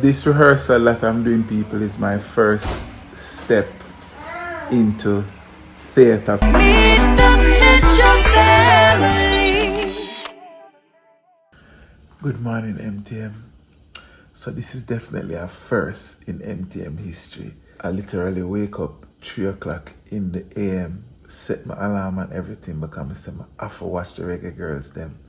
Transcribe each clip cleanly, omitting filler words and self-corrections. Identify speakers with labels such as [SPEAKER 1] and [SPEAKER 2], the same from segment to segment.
[SPEAKER 1] This rehearsal that I'm doing, people, is my first step into theater. Meet the Mitchell family. Good morning, MTM. So this is definitely a first in MTM history. I literally wake up 3 o'clock in the AM, set my alarm and everything, because I say I have to watch the reggae girls them.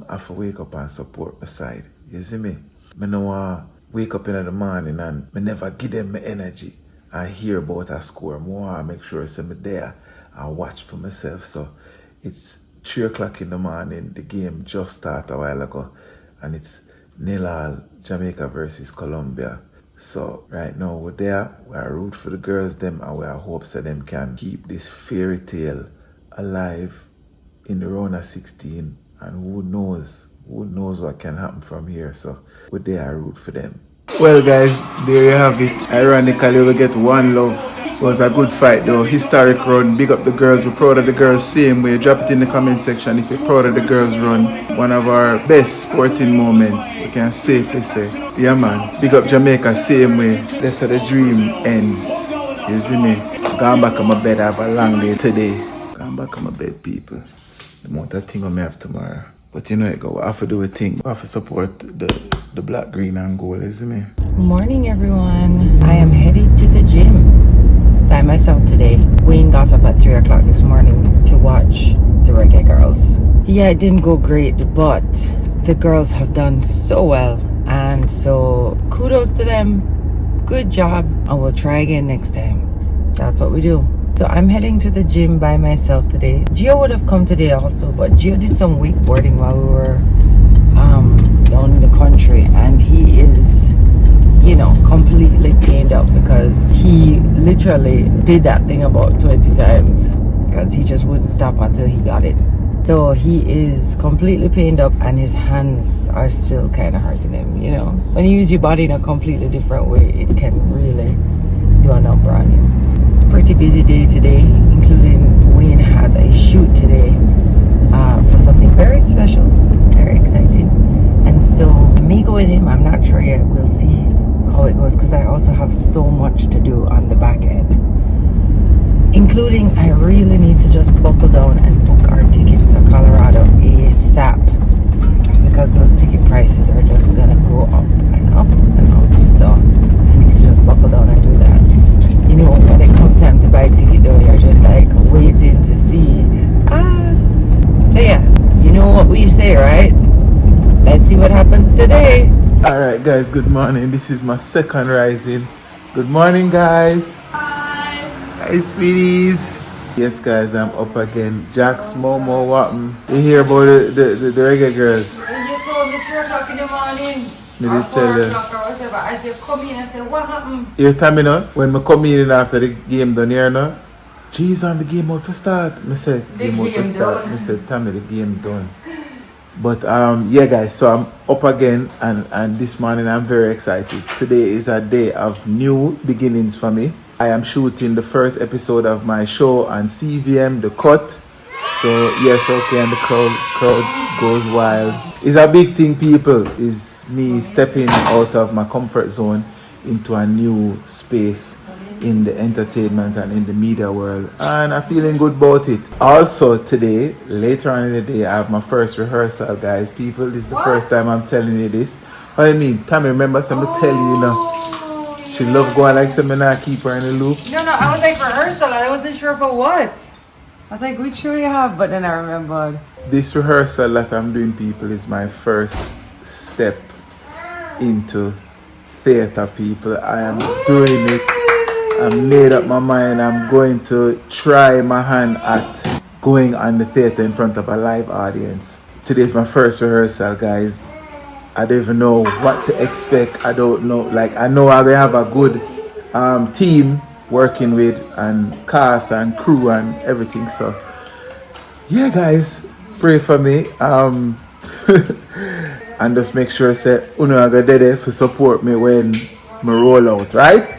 [SPEAKER 1] I have to wake up and support my side. You see me? I don't want to wake up in the morning and I never give them my energy. I hear about a score. I want to make sure I'm there and watch for myself. So it's 3 o'clock in the morning. The game just started a while ago. And it's 0-0 Jamaica versus Colombia. So right now we're there. We are root for the girls them and we are hopes that them can keep this fairy tale alive in the round of 16. And who knows what can happen from here. So we're there, I root for them. Well guys, there you have it. Ironically, we get one love. It was a good fight though, historic run. Big up the girls, we're proud of the girls same way. Drop it in the comment section if you're proud of the girls run. One of our best sporting moments, we can safely say. Yeah man, big up Jamaica same way. That's how the dream ends. You see me? Going back on my bed, I have a long day today. Going back on my bed, people. The amount of thing I may have tomorrow. But you know it go, I have to do a thing. I have to support the black, green and gold, isn't me?
[SPEAKER 2] Morning everyone. I am headed to the gym by myself today. Wayne got up at 3 o'clock this morning to watch the reggae girls. Yeah, it didn't go great, but the girls have done so well. And so kudos to them. Good job. And we'll try again next time. That's what we do. So I'm heading to the gym by myself today. Gio would have come today also, but Gio did some wakeboarding while we were down in the country, and he is, you know, completely pained up because he literally did that thing about 20 times because he just wouldn't stop until he got it. So he is completely pained up and his hands are still kind of hurting him, you know. When you use your body in a completely different way, it can really do a number on you. Pretty busy day today, including Wayne has a shoot today for something very special, very exciting. And so I may go with him, I'm not sure yet, we'll see how it goes because I also have so much to do on the back end. Including I really need to just buckle down and book our tickets to Colorado ASAP because those ticket prices are just gonna go up and up and up. So I need to just buckle down and do that. You know, when it comes time to buy a ticket though, you're just like waiting to see. So yeah, you know what we say, right? Let's see what happens today.
[SPEAKER 1] Alright guys, good morning. This is my second rising. Good morning guys.
[SPEAKER 3] Hi.
[SPEAKER 1] Hi sweeties. Yes guys, I'm up again. Jax, Momo, Wappen. You hear about the reggae girls?
[SPEAKER 2] When you told me 3 o'clock in the morning,
[SPEAKER 1] Did
[SPEAKER 2] or
[SPEAKER 1] you
[SPEAKER 2] 4
[SPEAKER 1] tell them?
[SPEAKER 2] o'clock or whatever, as you come in, I said, what happened?
[SPEAKER 1] You tell me now, when I come in after the game done here now, geez, on the game out for start. I said, game out for start. I said, Tami, the game done. But yeah guys, so I'm up again and this morning I'm very excited. Today is a day of new beginnings for me. I am shooting the first episode of my show on CVM, The Cut. So yes, okay, and the crowd goes wild. It's a big thing, people, is me stepping out of my comfort zone into a new space in the entertainment and in the media world, and I'm feeling good about it. Also today, later on in the day, I have my first rehearsal, guys. People, this is the first time I'm telling you this. What I mean, Tami, remember something tell you, you know. She love going like something and keep her in the loop.
[SPEAKER 2] No, I was like rehearsal and I wasn't sure for what. I was like, which show you have? But then I remembered.
[SPEAKER 1] This rehearsal that I'm doing, people, is my first step into theater, people. I am doing it. I made up my mind. I'm going to try my hand at going on the theater in front of a live audience. Today's my first rehearsal, guys. I don't even know what to expect. I don't know. Like, I know I'm going to have a good team working with, and cast and crew and everything. So, yeah, guys, pray for me. And just make sure say uno are there for support me when I roll out, right?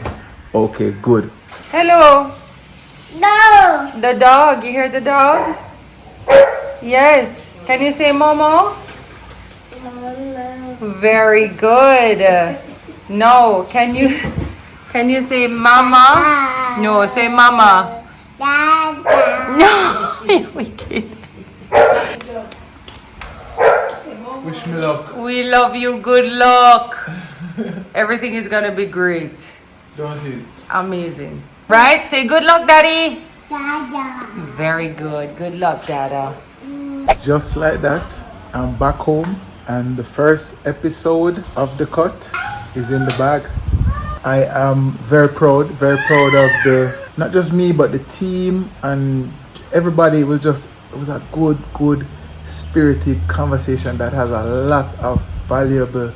[SPEAKER 1] Okay, good.
[SPEAKER 2] Hello.
[SPEAKER 3] No.
[SPEAKER 2] The dog. You hear the dog? Yes. Can you say Momo?
[SPEAKER 3] No.
[SPEAKER 2] Very good. No, can you say mama? No, say mama.
[SPEAKER 3] Dada.
[SPEAKER 2] No, we did.
[SPEAKER 1] Wish me luck.
[SPEAKER 2] We love you. Good luck. Everything is gonna be great.
[SPEAKER 1] Don't it?
[SPEAKER 2] Amazing. Right? Say good luck, Daddy.
[SPEAKER 3] Dada.
[SPEAKER 2] Very good. Good luck, Dada.
[SPEAKER 1] Just like that, I'm back home, and the first episode of The Cut is in the bag. I am very proud of not just me, but the team and everybody. It was a good spirited conversation that has a lot of valuable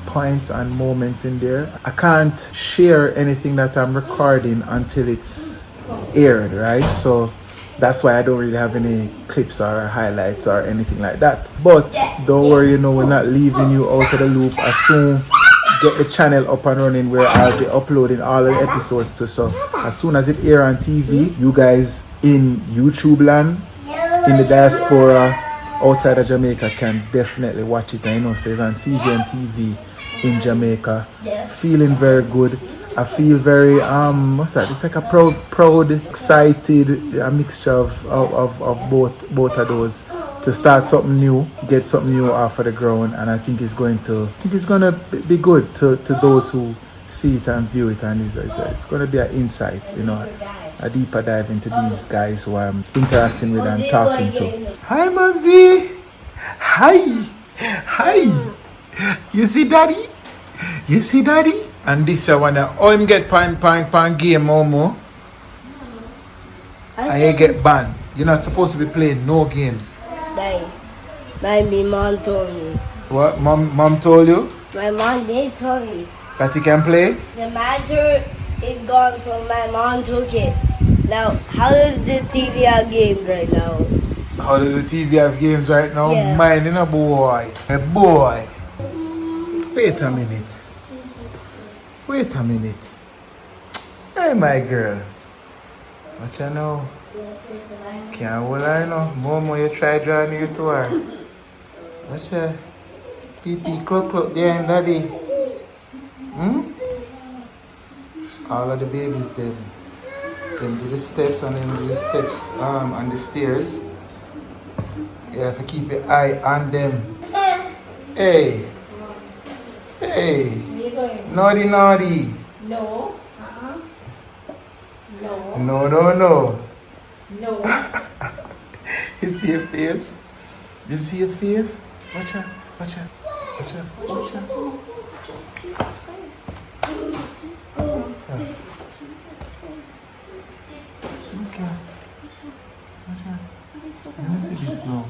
[SPEAKER 1] points and moments in there. I can't share anything that I'm recording until it's aired, right? So that's why I don't really have any clips or highlights or anything like that. But don't worry, we're not leaving you out of the loop. As soon get the channel up and running, where I'll be uploading all the episodes to. So as soon as it air on TV, you guys in YouTube land, in the diaspora outside of Jamaica, can definitely watch it. And so it's on CVN TV in Jamaica. Feeling very good. I feel very what's that? It's like a proud, excited, a mixture of both of those, to start something new, get something new off of the ground, and I think it's gonna be good to those who see it and view it, and it's gonna be an insight, a deeper dive into these guys who I'm interacting with and talking to. Hi, Mumsy. Hi. You see Daddy? And this one, him get pan game, Momo. I get banned. You're not supposed to be playing no games.
[SPEAKER 3] Dane. My mom told me.
[SPEAKER 1] What? Mom told you?
[SPEAKER 3] My mom did tell me.
[SPEAKER 1] That you can play?
[SPEAKER 3] The matter is gone, so my mom took it. Now, how does the TV have games right now?
[SPEAKER 1] How does the TV have games right now?
[SPEAKER 3] Yeah.
[SPEAKER 1] Mine, boy. A boy. Wait a minute. Hey, my girl. What you know? Can't hold her, Momo, you try drawing you to her. Watch her. Pee cluck behind Daddy. All of the babies, them do the steps and then do the steps on the stairs. You have to keep your eye on them. Hey. Naughty.
[SPEAKER 3] No.
[SPEAKER 1] No.
[SPEAKER 3] No.
[SPEAKER 1] You see your face? Watch out. Okay. Watch out. Let me see this now.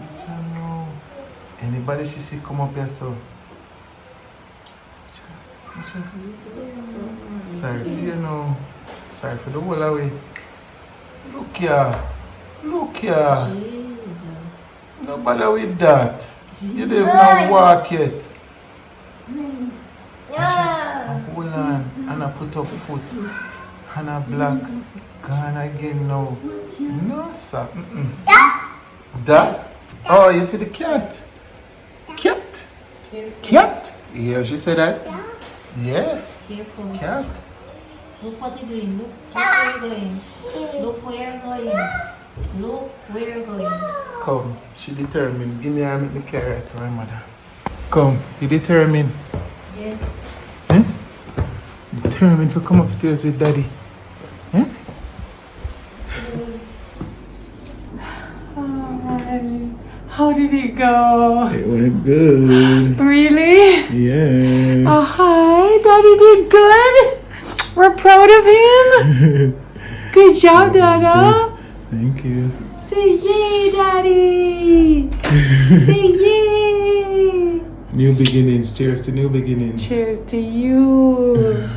[SPEAKER 1] Watch out now. Anybody she see come up here, so. Watch out. Sorry for Sorry for the whole away. Look here.
[SPEAKER 3] Jesus.
[SPEAKER 1] No bother with that. You don't even walk yet. Hold on. And I put up foot. And I black. Gone again now. No, sir. That? Oh, you see the cat? Cat? Yeah, she said that? Yeah.
[SPEAKER 4] Careful.
[SPEAKER 1] Cat.
[SPEAKER 4] Look what you're doing. Look where you're going. Look where you're going.
[SPEAKER 1] Come, she determined. Give me her, make me carry her to my mother. Come, you determined.
[SPEAKER 4] Yes.
[SPEAKER 1] Eh? Determined to come upstairs with Daddy. Eh?
[SPEAKER 2] How did it go?
[SPEAKER 1] It went good.
[SPEAKER 2] Really?
[SPEAKER 1] Yeah.
[SPEAKER 2] Oh, hi. Daddy did good. We're proud of him. Good job, Dada.
[SPEAKER 1] Thank you.
[SPEAKER 2] Say yay, Daddy. Say yay.
[SPEAKER 1] New beginnings. Cheers to new beginnings.
[SPEAKER 2] Cheers to you.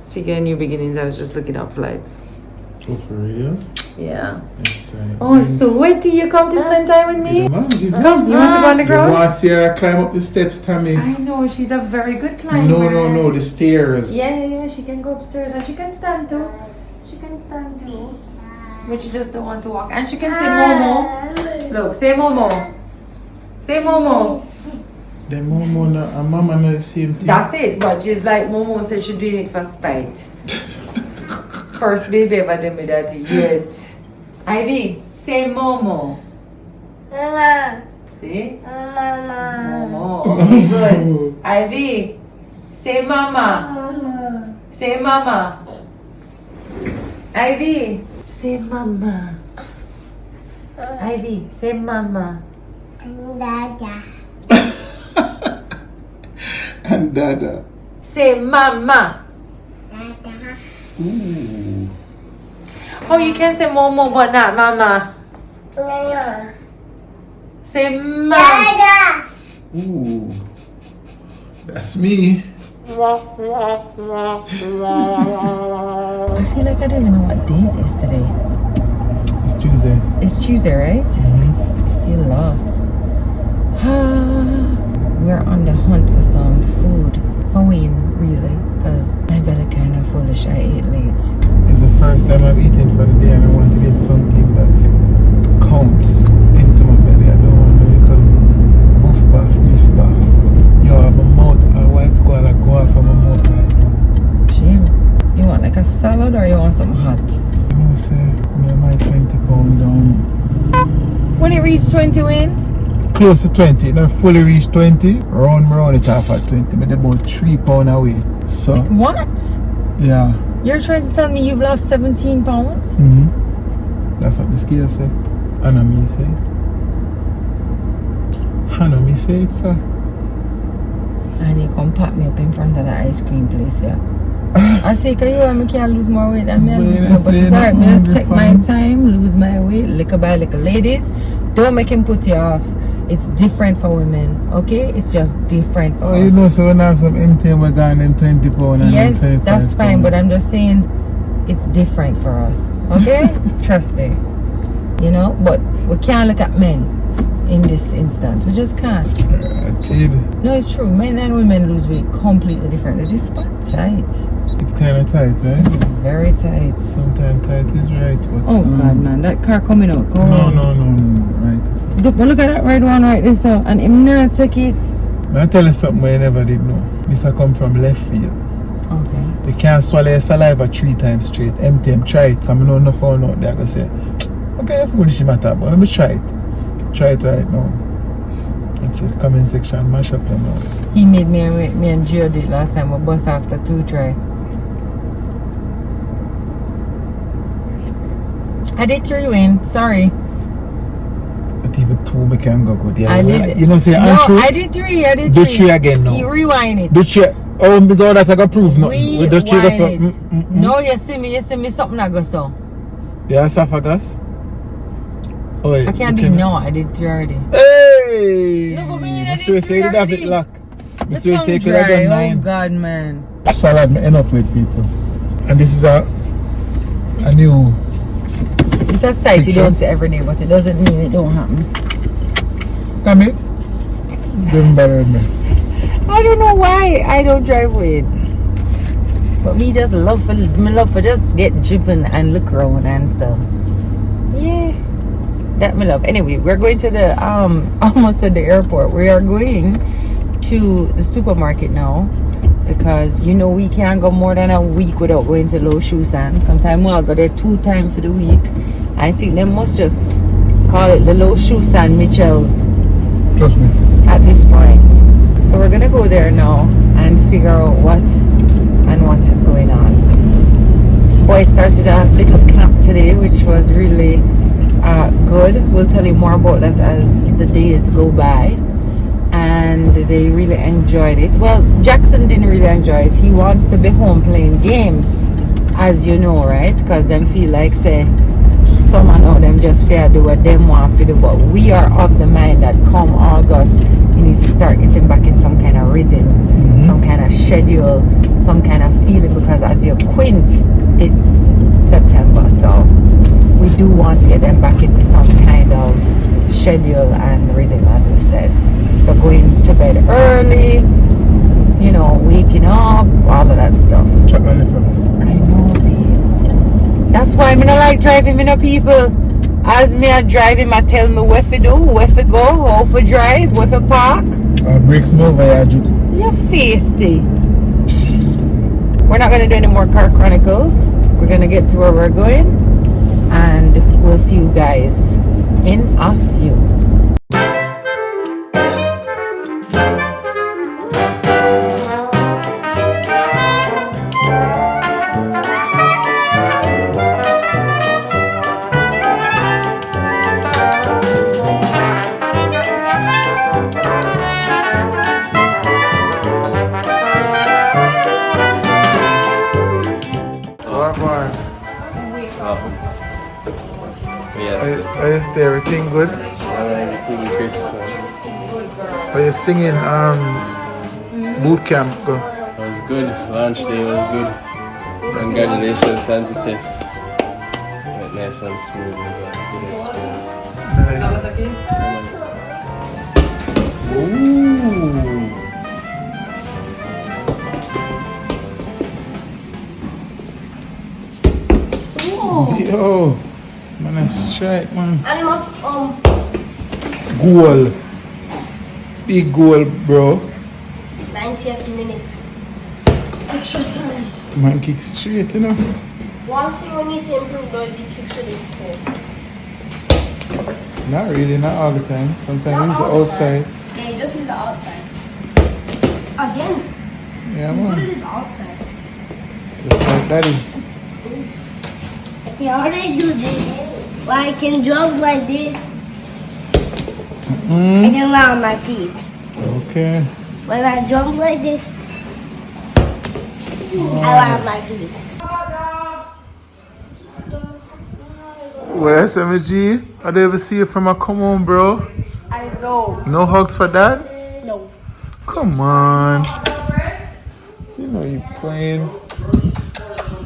[SPEAKER 2] Speaking of new beginnings, I was just looking up flights.
[SPEAKER 1] Oh, for real?
[SPEAKER 2] Yeah.
[SPEAKER 1] Exciting.
[SPEAKER 2] Oh, sweetie, you come to spend time with me? Come, you want to go on the
[SPEAKER 1] You
[SPEAKER 2] ground?
[SPEAKER 1] want to see her climb up the steps, Tami?
[SPEAKER 2] I know, she's a very good climber.
[SPEAKER 1] No, the stairs.
[SPEAKER 2] Yeah, she can go upstairs and she can stand too. But she just don't want to walk. And she can say Momo. Look, say Momo. Say Momo.
[SPEAKER 1] The Momo and Mama know the same thing.
[SPEAKER 2] That's it, but she's like Momo said she's doing it for spite. First baby ever did me that yet. Ivy, say Momo.
[SPEAKER 3] Mama.
[SPEAKER 2] See?
[SPEAKER 3] Mama.
[SPEAKER 2] Momo. Okay, good. Ivy, say Mama.
[SPEAKER 3] Mama.
[SPEAKER 2] Say Mama. Ivy, say Mama. Ivy, say Mama.
[SPEAKER 3] Dada.
[SPEAKER 1] And Dada.
[SPEAKER 2] Say Mama.
[SPEAKER 3] Dada.
[SPEAKER 1] Ooh.
[SPEAKER 2] Oh, you can say Momo but not Mama.
[SPEAKER 3] Mama.
[SPEAKER 2] Say Mama.
[SPEAKER 3] Dada.
[SPEAKER 1] Ooh. That's me.
[SPEAKER 2] I feel like I don't even know what day it is today.
[SPEAKER 1] It's Tuesday.
[SPEAKER 2] It's Tuesday, right? I feel lost. We're on the hunt for some food. For Wayne, really. Because my belly kind of foolish. I ate late.
[SPEAKER 1] It's the first time I've eaten for the day and I want to get something that counts into my belly. I don't want to like a buff bath, beef bath. Yo, I have a mouth and white squall that go off from my mouth right now.
[SPEAKER 2] Shame. You want like a salad or you want something hot?
[SPEAKER 1] You know, say, me and my 20 pound down.
[SPEAKER 2] When it reached 20, Wayne?
[SPEAKER 1] Close to 20, not fully reached 20. Round it off at 20, but about 3 pound away. So,
[SPEAKER 2] What?
[SPEAKER 1] yeah.
[SPEAKER 2] You're trying to tell me you've lost 17 pounds?
[SPEAKER 1] That's what the scale say. And me say it. And me say it, sir.
[SPEAKER 2] And you come pack me up in front of the ice cream place, yeah. I say, cause you and me can't lose more weight than me and lose more. But it's alright, me just take my time, lose my weight, little by little. Ladies, don't make him put you off. It's different for women, okay? It's just different for us.
[SPEAKER 1] You know, so when I have some MTM, we're going in 20 pound and
[SPEAKER 2] Yes,
[SPEAKER 1] 25
[SPEAKER 2] that's fine,
[SPEAKER 1] pound.
[SPEAKER 2] but I'm just saying it's different for us, okay? Trust me. You know, but we can't look at men in this instance. We just can't.
[SPEAKER 1] I did.
[SPEAKER 2] No, it's true. Men and women lose weight completely different. They're just spot tight.
[SPEAKER 1] It's kind of tight, right?
[SPEAKER 2] It's very tight.
[SPEAKER 1] Sometimes tight is right, but...
[SPEAKER 2] Oh God, man, that car coming out. Go
[SPEAKER 1] No,
[SPEAKER 2] on.
[SPEAKER 1] right.
[SPEAKER 2] Look at that red one right there, so. And him not take it.
[SPEAKER 1] I'll tell you something I never did know. This I come from left field.
[SPEAKER 2] Okay.
[SPEAKER 1] You can't swallow your saliva 3 times straight. MTM, try it. Come on, no phone out there. I go say, okay, that's foolish matter, but let me try it. Try it right now. It's the comment section, mash up your mouth.
[SPEAKER 2] He made me and Gio did last time. We bust after 2 try. I did 3 win. Sorry.
[SPEAKER 1] Not even 2 me can go good. Yeah,
[SPEAKER 2] I did.
[SPEAKER 1] You know, say,
[SPEAKER 2] No,
[SPEAKER 1] Andrew,
[SPEAKER 2] I did 3. I did
[SPEAKER 1] do
[SPEAKER 2] 3.
[SPEAKER 1] 3 again now.
[SPEAKER 2] You rewind it.
[SPEAKER 1] Do 3. Oh, me don't that I got prove nothing. We just 3 go so.
[SPEAKER 2] Rewind it. No, you see me something I go so.
[SPEAKER 1] Yeah, esophagus. Oh, yeah.
[SPEAKER 2] I can't do it now. I did 3 already.
[SPEAKER 1] Hey!
[SPEAKER 2] No, but me, I
[SPEAKER 1] Mr.
[SPEAKER 2] did
[SPEAKER 1] Say you
[SPEAKER 2] 3
[SPEAKER 1] have it
[SPEAKER 2] already.
[SPEAKER 1] lock.
[SPEAKER 2] The
[SPEAKER 1] Mr. Say you
[SPEAKER 2] tongue
[SPEAKER 1] could have
[SPEAKER 2] dry.
[SPEAKER 1] done
[SPEAKER 2] Oh
[SPEAKER 1] 9.
[SPEAKER 2] God, man.
[SPEAKER 1] Salad me end up with people. And this is a new...
[SPEAKER 2] It's a sight you
[SPEAKER 1] Picture.
[SPEAKER 2] don't see every day, but it doesn't mean it don't happen.
[SPEAKER 1] Tami, don't bother me.
[SPEAKER 2] I don't know why I don't drive with. But me just love for just get driven and look around and stuff. Yeah. That me love. Anyway, we're going to the almost at the airport. We are going to the supermarket now because you know we can't go more than a week without going to Low Shoe Stand. Sometimes we'll go there 2 times for the week. I think they must just call it the Low Shoe Stand Mitchell's
[SPEAKER 1] Trust me.
[SPEAKER 2] at this point. So we're gonna go there now and figure out what is going on. Boy started a little camp today, which was really good. We'll tell you more about that as the days go by. And they really enjoyed it. Well, Jackson didn't really enjoy it. He wants to be home playing games, as you know, right? Because them feel like say someone of them just fear do what them want to do. But we are of the mind that come August, you need to start getting back in some kind of rhythm, some kind of schedule, some kind of feeling. Because as you quint, it's September, so we do want to get them back into some kind of schedule and rhythm, as we said. So going to bed early, you know, waking up, all of that stuff.
[SPEAKER 1] Check my left.
[SPEAKER 2] I know, babe. That's why I don't like driving with no people. As me a drive him, I tell me where to do, where to go, how to drive, where to park.
[SPEAKER 1] Breaks me over here, Juku.
[SPEAKER 2] You're feisty. We're not going to do any more car chronicles. We're going to get to where we're going. And we'll see you guys in a few.
[SPEAKER 1] Are you still everything good? Are you singing boot camp? Go.
[SPEAKER 5] It was good. Launch day was good. Congratulations, Santa Test. Went nice and smooth. It was a good experience.
[SPEAKER 1] Nice. Ooh. Yo, man, a strike, man. Goal. Big goal, bro.
[SPEAKER 3] 90th minute. Extra time.
[SPEAKER 1] Man, kick straight, you know.
[SPEAKER 3] One thing we need to improve though is he kicks with his toe.
[SPEAKER 1] Not really, not all the time. Sometimes
[SPEAKER 3] Not
[SPEAKER 1] he's
[SPEAKER 3] all the
[SPEAKER 1] outside.
[SPEAKER 3] Yeah, he just uses the outside. Again.
[SPEAKER 1] Yeah,
[SPEAKER 3] He's good at
[SPEAKER 1] man.
[SPEAKER 3] his outside.
[SPEAKER 1] Just like daddy.
[SPEAKER 3] Okay, how do I do this? Well, I can jump like this. I can lie on my feet.
[SPEAKER 1] Okay.
[SPEAKER 3] When I jump like this, I lie on my feet.
[SPEAKER 1] Well, SMG, I don't ever see you from a come on, bro.
[SPEAKER 3] I know.
[SPEAKER 1] No hugs for dad?
[SPEAKER 3] No.
[SPEAKER 1] Come on. You know you playing.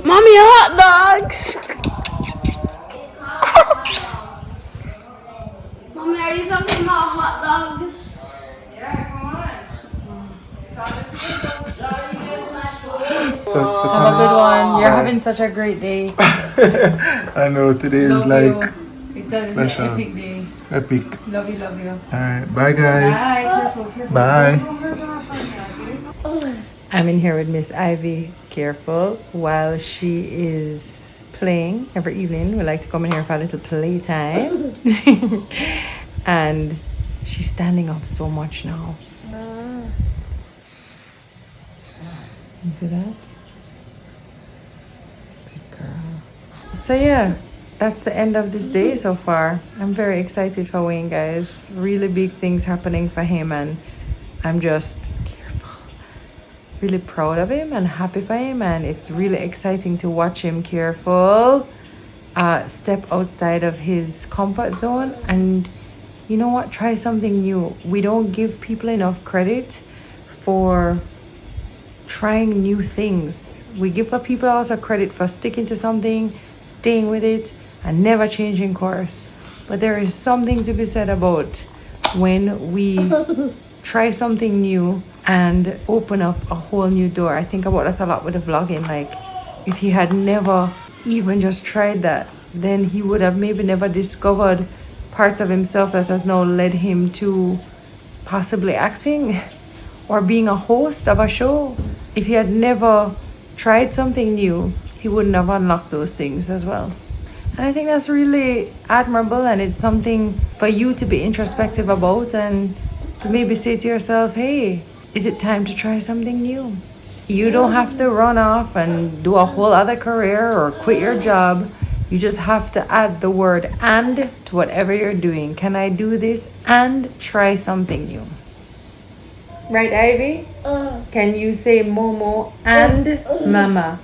[SPEAKER 3] Mommy, hot dogs. Mommy, are you talking about hot dogs?
[SPEAKER 1] So,
[SPEAKER 2] Have a good one. You're having such a great day.
[SPEAKER 1] I know today is like
[SPEAKER 2] It's a
[SPEAKER 1] special.
[SPEAKER 2] epic day.
[SPEAKER 1] Epic.
[SPEAKER 2] Love you, love you.
[SPEAKER 1] Alright, bye guys.
[SPEAKER 2] Bye. Careful, careful.
[SPEAKER 1] Bye.
[SPEAKER 2] I'm in here with Miss Ivy, careful, while she is playing every evening. We like to come in here for a little playtime. And she's standing up so much now. You see that? Good girl. So yeah, that's the end of this day so far. I'm very excited for Wayne, guys. Really big things happening for him, and I'm just really proud of him and happy for him, and it's really exciting to watch him careful step outside of his comfort zone and, you know what, try something new. We don't give people enough credit for trying new things. We give people also credit for sticking to something, staying with it, and never changing course. But there is something to be said about when we try something new and open up a whole new door. I think about that a lot with the vlogging. Like, if he had never even just tried that, then he would have maybe never discovered parts of himself that has now led him to possibly acting or being a host of a show. If he had never tried something new, he wouldn't have unlocked those things as well. And I think that's really admirable, and it's something for you to be introspective about and to maybe say to yourself, hey, is it time to try something new? You don't have to run off and do a whole other career or quit your job. You just have to add the word "and" to whatever you're doing. Can I do this and try something new? Right, Ivy? Can you say Momo and Mama?